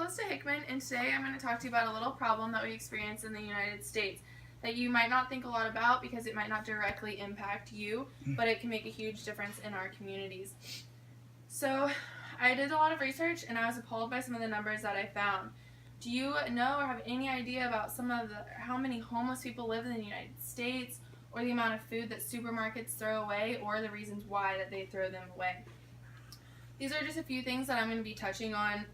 Melissa Hickman, and today I'm going to talk to you about a little problem that we experience in the United States that you might not think a lot about because it might not directly impact you, but it can make a huge difference in our communities. So I did a lot of research and I was appalled by some of the numbers that I found. Do you know or have any idea about how many homeless people live in the United States, or the amount of food that supermarkets throw away, or the reasons why that they throw them away? These are just a few things that I'm going to be touching on,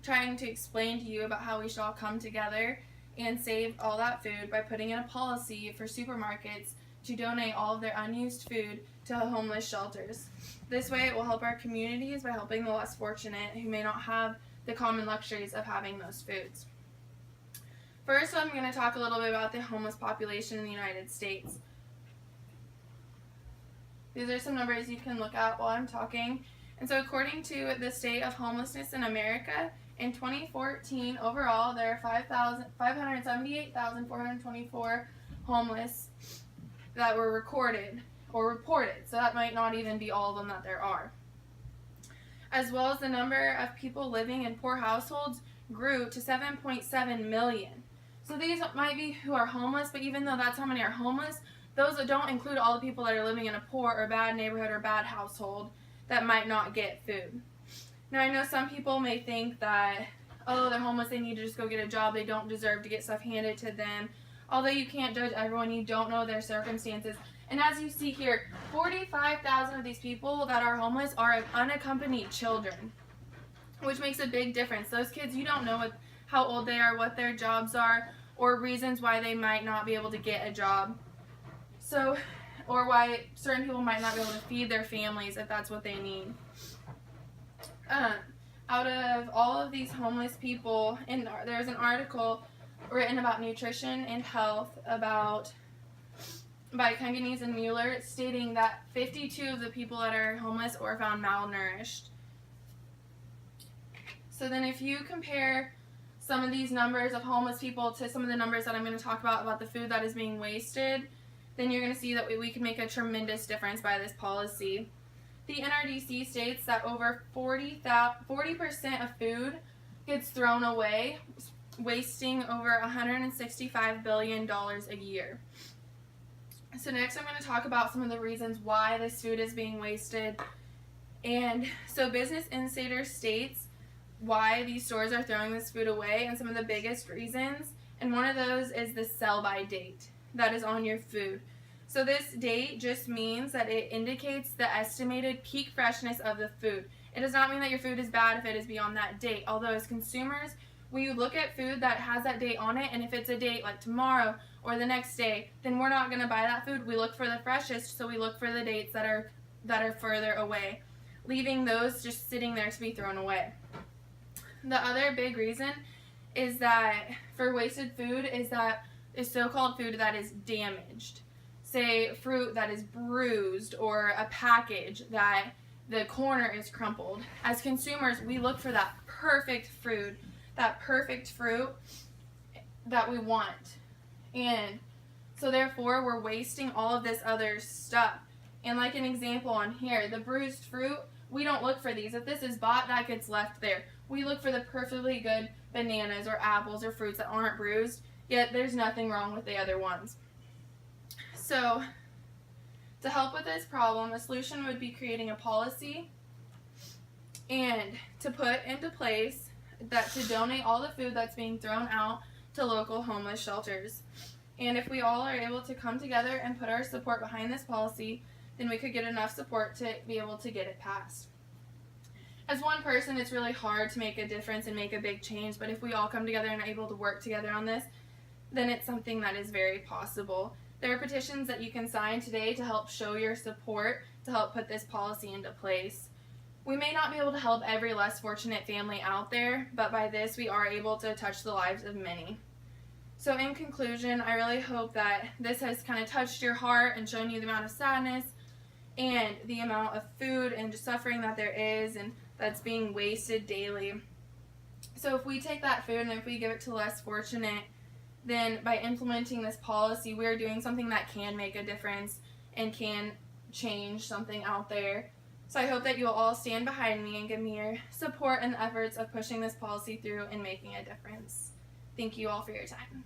trying to explain to you about how we should all come together and save all that food by putting in a policy for supermarkets to donate all of their unused food to homeless shelters. This way it will help our communities by helping the less fortunate who may not have the common luxuries of having those foods. First, I'm going to talk a little bit about the homeless population in the United States. These are some numbers you can look at while I'm talking. And so according to the State of Homelessness in America, in 2014, overall, there are 578,424 homeless that were recorded or reported. So that might not even be all of them that there are. As well as the number of people living in poor households grew to 7.7 million. So these might be who are homeless, but even though that's how many are homeless, those don't include all the people that are living in a poor or bad neighborhood or bad household that might not get food. Now, I know some people may think that, oh, they're homeless, they need to just go get a job, they don't deserve to get stuff handed to them. Although you can't judge everyone, you don't know their circumstances. And as you see here, 45,000 of these people that are homeless are unaccompanied children, which makes a big difference. Those kids, you don't know how old they are, what their jobs are, or reasons why they might not be able to get a job. Or why certain people might not be able to feed their families if that's what they need. Out of all of these homeless people, there's an article written about nutrition and health by Kungenese and Mueller, stating that 52 of the people that are homeless are found malnourished. So then if you compare some of these numbers of homeless people to some of the numbers that I'm going to talk about the food that is being wasted, then you're going to see that we can make a tremendous difference by this policy. The NRDC states that over 40% of food gets thrown away, wasting over $165 billion a year. So next I'm going to talk about some of the reasons why this food is being wasted. And so Business Insider states why these stores are throwing this food away and some of the biggest reasons. And one of those is the sell-by date that is on your food. So this date just means that it indicates the estimated peak freshness of the food. It does not mean that your food is bad if it is beyond that date. Although as consumers, we look at food that has that date on it, and if it's a date like tomorrow or the next day, then we're not going to buy that food. We look for the freshest, so we look for the dates that are further away, leaving those just sitting there to be thrown away. The other big reason is that for wasted food is so-called food that is damaged. Say fruit that is bruised, or a package that the corner is crumpled. As consumers, we look for that perfect fruit that we want. And so therefore, we're wasting all of this other stuff. And like an example on here, the bruised fruit, we don't look for these. If this is bought, that gets left there. We look for the perfectly good bananas or apples or fruits that aren't bruised, yet there's nothing wrong with the other ones. So, to help with this problem, a solution would be creating a policy and to put into place to donate all the food that's being thrown out to local homeless shelters. And if we all are able to come together and put our support behind this policy, then we could get enough support to be able to get it passed. As one person, it's really hard to make a difference and make a big change, but if we all come together and are able to work together on this, then it's something that is very possible. There are petitions that you can sign today to help show your support to help put this policy into place. We may not be able to help every less fortunate family out there, but by this we are able to touch the lives of many. So in conclusion, I really hope that this has kind of touched your heart and shown you the amount of sadness and the amount of food and suffering that there is and that's being wasted daily. So if we take that food and if we give it to less fortunate, then by implementing this policy, we're doing something that can make a difference and can change something out there So I hope that you'll all stand behind me and give me your support in the efforts of pushing this policy through and making a difference. Thank you all for your time.